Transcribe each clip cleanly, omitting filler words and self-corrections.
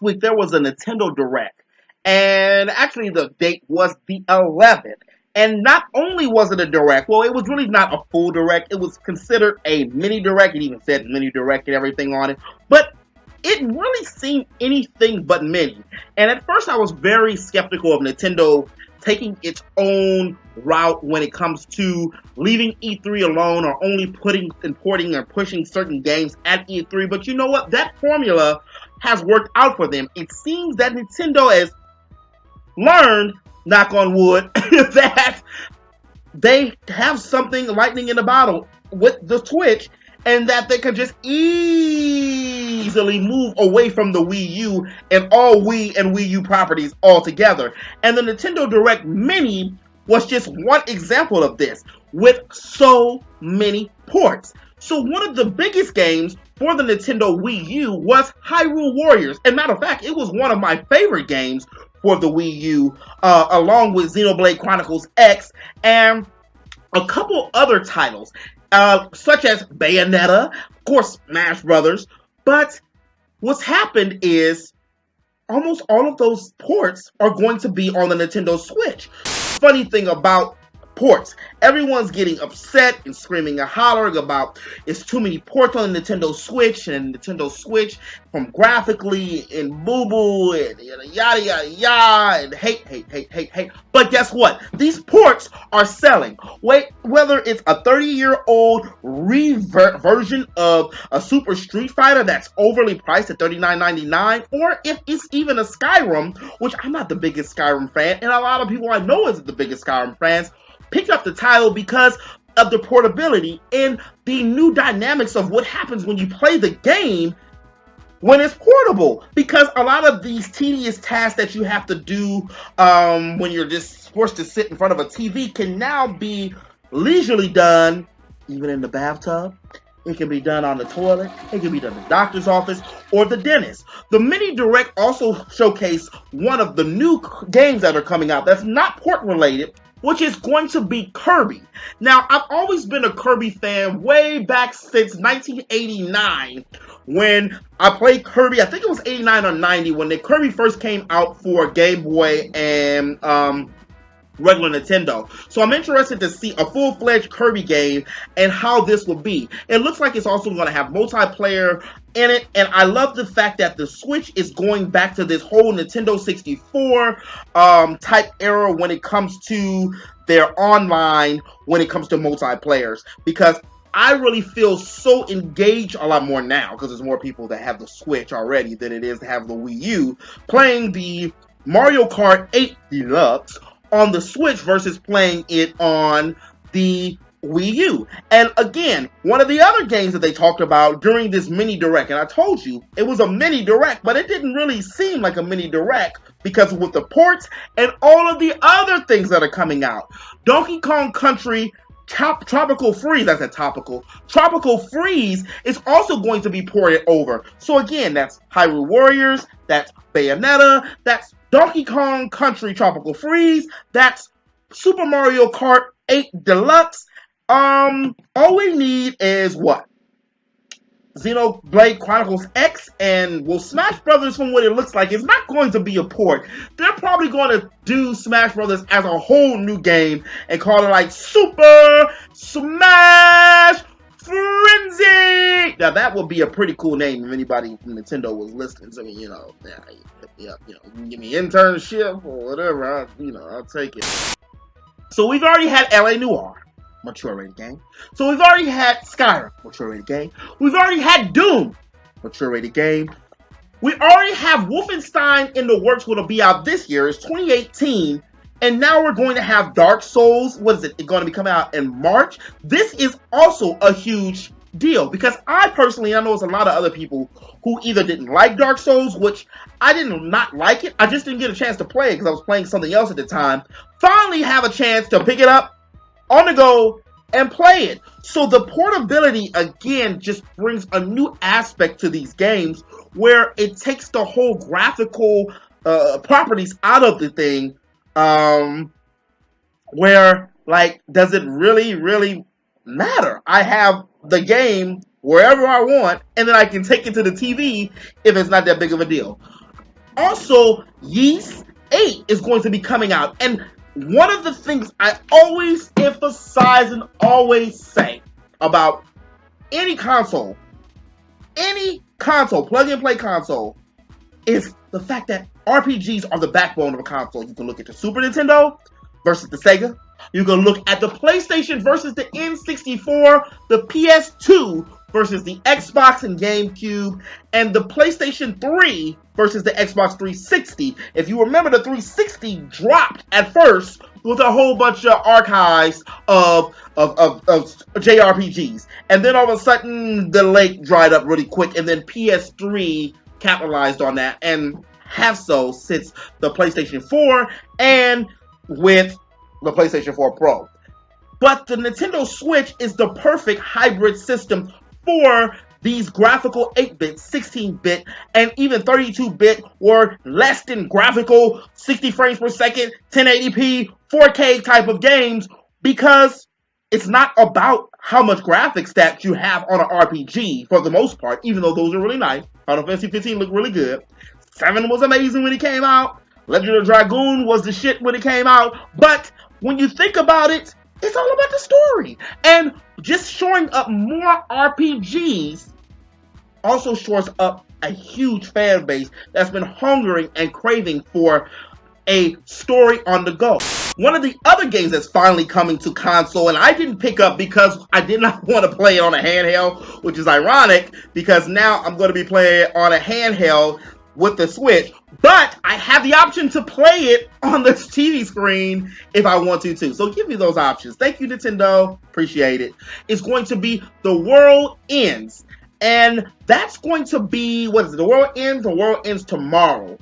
last week there was a Nintendo Direct, and actually the date was the 11th. And not only was it a direct, well, it was really not a full direct. It was considered a mini direct. It even said mini direct and everything on it. But it really seemed anything but mini. And at first I was very skeptical of Nintendo taking its own route when it comes to leaving E3 alone or only importing or pushing certain games at E3. But you know what? That formula has worked out for them. It seems that Nintendo has learned, knock on wood, that they have something lightning in the bottle with the Switch, and that they can just easily move away from the Wii U and all Wii and Wii U properties altogether. And the Nintendo Direct Mini was just one example of this, with so many ports. So one of the biggest games for the Nintendo Wii U was Hyrule Warriors. And matter of fact, it was one of my favorite games for the Wii U, along with Xenoblade Chronicles X and a couple other titles, such as Bayonetta, of course, Smash Brothers. But what's happened is almost all of those ports are going to be on the Nintendo Switch. Funny thing about ports, everyone's getting upset and screaming and hollering about it's too many ports on the Nintendo Switch, and Nintendo Switch from graphically and boo-boo and yada yada yada and hate. But guess what? These ports are selling. Whether it's a 30-year-old version of a Super Street Fighter that's overly priced at $39.99, or if it's even a Skyrim, which I'm not the biggest Skyrim fan, and a lot of people I know isn't the biggest Skyrim fans, picked up the title because of the portability and the new dynamics of what happens when you play the game when it's portable. Because a lot of these tedious tasks that you have to do when you're just forced to sit in front of a TV can now be leisurely done even in the bathtub. It can be done on the toilet. It can be done in the doctor's office or the dentist. The Mini Direct also showcased one of the new games that are coming out that's not port related, which is going to be Kirby. Now, I've always been a Kirby fan way back since 1989 when I played Kirby. I think it was 89 or 90 when the Kirby first came out for Game Boy and regular Nintendo. So I'm interested to see a full-fledged Kirby game and how this will be. It looks like it's also going to have multiplayer in it, and I love the fact that the Switch is going back to this whole Nintendo 64 type era when it comes to their online, when it comes to multiplayers, because I really feel so engaged a lot more now, because there's more people that have the Switch already than it is to have the Wii U, playing the Mario Kart 8 Deluxe on the Switch versus playing it on the Wii U. And again, one of the other games that they talked about during this mini direct, and I told you it was a mini direct, but it didn't really seem like a mini direct because with the ports and all of the other things that are coming out. Donkey Kong Country Tropical Freeze, I said topical. Tropical Freeze is also going to be ported over. So again, that's Hyrule Warriors, that's Bayonetta, that's Donkey Kong Country Tropical Freeze, that's Super Mario Kart 8 Deluxe. All we need is what? Xenoblade Chronicles X, and well, Smash Brothers, from what it looks like, is not going to be a port. They're probably going to do Smash Brothers as a whole new game and call it like Super Smash Frenzy. Now that would be a pretty cool name if anybody from Nintendo was listening. So you know, you can give me internship or whatever. I'll take it. So we've already had LA Noire, mature rated game. So we've already had Skyrim, mature rated game. We've already had Doom, mature rated game. We already have Wolfenstein in the works, will be out this year. It's 2018. And now we're going to have Dark Souls. What is it? It's going to be coming out in March. This is also a huge deal because I personally, I know there's a lot of other people who either didn't like Dark Souls, which I did not like it. I just didn't get a chance to play it because I was playing something else at the time. Finally have a chance to pick it up on the go and play it. So the portability, again, just brings a new aspect to these games where it takes the whole graphical properties out of the thing. Where, like, does it really matter? I have the game wherever I want, and then I can take it to the TV if it's not that big of a deal. Also, Yeast 8 is going to be coming out. And one of the things I always emphasize and always say about any console, plug-and-play console, is the fact that RPGs are the backbone of a console. You can look at the Super Nintendo versus the Sega. You can look at the PlayStation versus the N64, the PS2 versus the Xbox and GameCube, and the PlayStation 3 versus the Xbox 360. If you remember, the 360 dropped at first with a whole bunch of archives of JRPGs. And then all of a sudden, the lake dried up really quick, and then PS3 capitalized on that, and have so since the PlayStation 4 and with the PlayStation 4 Pro. But the Nintendo Switch is the perfect hybrid system for these graphical 8-bit, 16-bit, and even 32-bit or less than graphical 60 frames per second, 1080p, 4K type of games, because it's not about how much graphics that you have on an RPG for the most part, even though those are really nice. Final Fantasy 15 looked really good. 7 was amazing when it came out. Legend of Dragoon was the shit when it came out. But when you think about it, it's all about the story. And just showing up more RPGs also shores up a huge fan base that's been hungering and craving for a story on the go. One of the other games that's finally coming to console, and I didn't pick up because I did not want to play it on a handheld, which is ironic because now I'm going to be playing it on a handheld with the Switch, but I have the option to play it on the TV screen if I want to too. So give me those options. Thank you, Nintendo. Appreciate it. It's going to be The World Ends. And that's going to be, what is it? The World Ends or World Ends Tomorrow.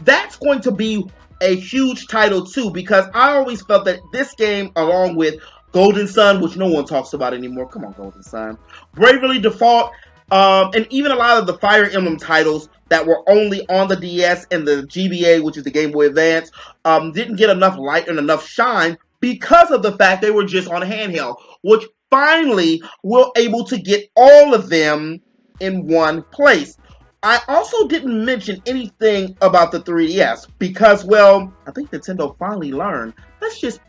That's going to be a huge title too, because I always felt that this game, along with Golden Sun, which no one talks about anymore. Come on, Golden Sun. Bravely Default, and even a lot of the Fire Emblem titles that were only on the DS and the GBA, which is the Game Boy Advance, didn't get enough light and enough shine because of the fact they were just on handheld, which finally we're able to get all of them in one place. I also didn't mention anything about the 3DS because, well, I think Nintendo finally learned. Let's just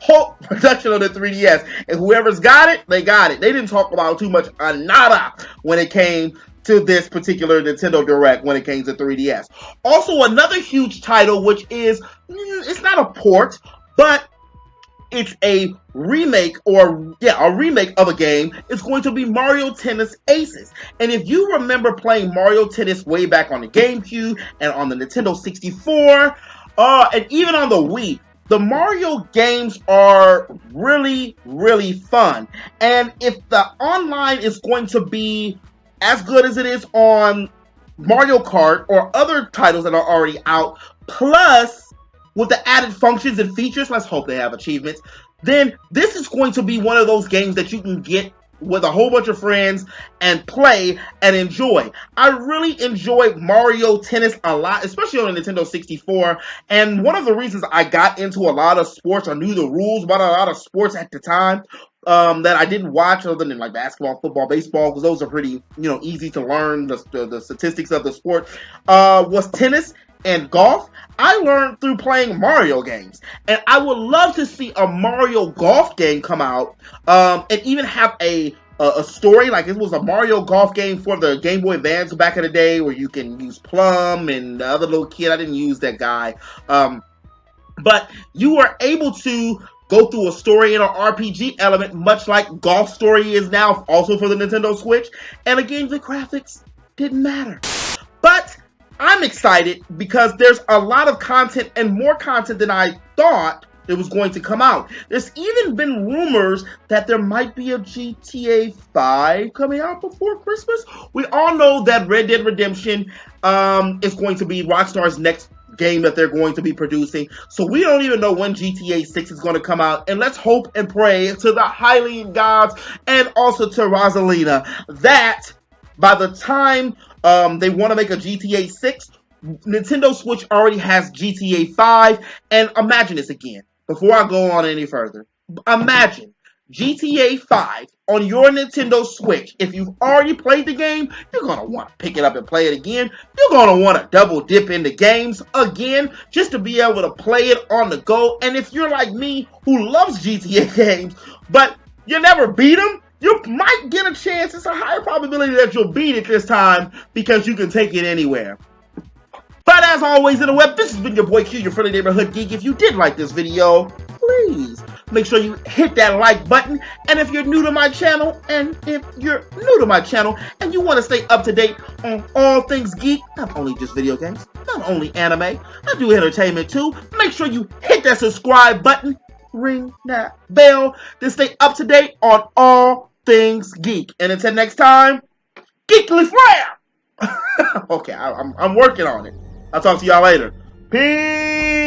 halt production of the 3DS. And whoever's got it, they got it. They didn't talk about too much nada when it came to this particular Nintendo Direct when it came to 3DS. Also, another huge title, which is, it's not a port, but it's a remake a remake of a game. It's going to be Mario Tennis Aces. And if you remember playing Mario Tennis way back on the GameCube and on the Nintendo 64, and even on the Wii, the Mario games are really, really fun. And if the online is going to be as good as it is on Mario Kart or other titles that are already out, plus with the added functions and features, let's hope they have achievements, then this is going to be one of those games that you can get with a whole bunch of friends and play and enjoy. I really enjoyed Mario Tennis a lot, especially on the Nintendo 64, and one of the reasons I got into a lot of sports or knew the rules about a lot of sports at the time that I didn't watch other than like basketball, football, baseball, because those are pretty, easy to learn, the statistics of the sport, was tennis and golf. I learned through playing Mario games, and I would love to see a Mario golf game come out, and even have a story, like it was a Mario golf game for the Game Boy Advance back in the day, where you can use Plum and the other little kid. I didn't use that guy, but you were able to go through a story and an RPG element, much like Golf Story is now, also for the Nintendo Switch. And again, the graphics didn't matter, but I'm excited because there's a lot of content and more content than I thought it was going to come out. There's even been rumors that there might be a GTA 5 coming out before Christmas. We all know that Red Dead Redemption is going to be Rockstar's next game that they're going to be producing. So we don't even know when GTA 6 is going to come out. And let's hope and pray to the Hylian gods and also to Rosalina that by the time they want to make a GTA 6, Nintendo Switch already has GTA 5. And imagine this again, before I go on any further. Imagine GTA 5 on your Nintendo Switch. If you've already played the game, you're going to want to pick it up and play it again. You're going to want to double dip into games again just to be able to play it on the go. And if you're like me who loves GTA games, but you never beat them, you might get a chance. It's a higher probability that you'll beat it this time because you can take it anywhere. But as always in the web, this has been your boy Q, your friendly neighborhood geek. If you did like this video, please make sure you hit that like button. And if you're new to my channel, and you want to stay up to date on all things geek, not only just video games, not only anime, I do entertainment too, make sure you hit that subscribe button, ring that bell to stay up to date on all things geek. And until next time, geekly flair! Okay, I'm working on it. I'll talk to y'all later. Peace!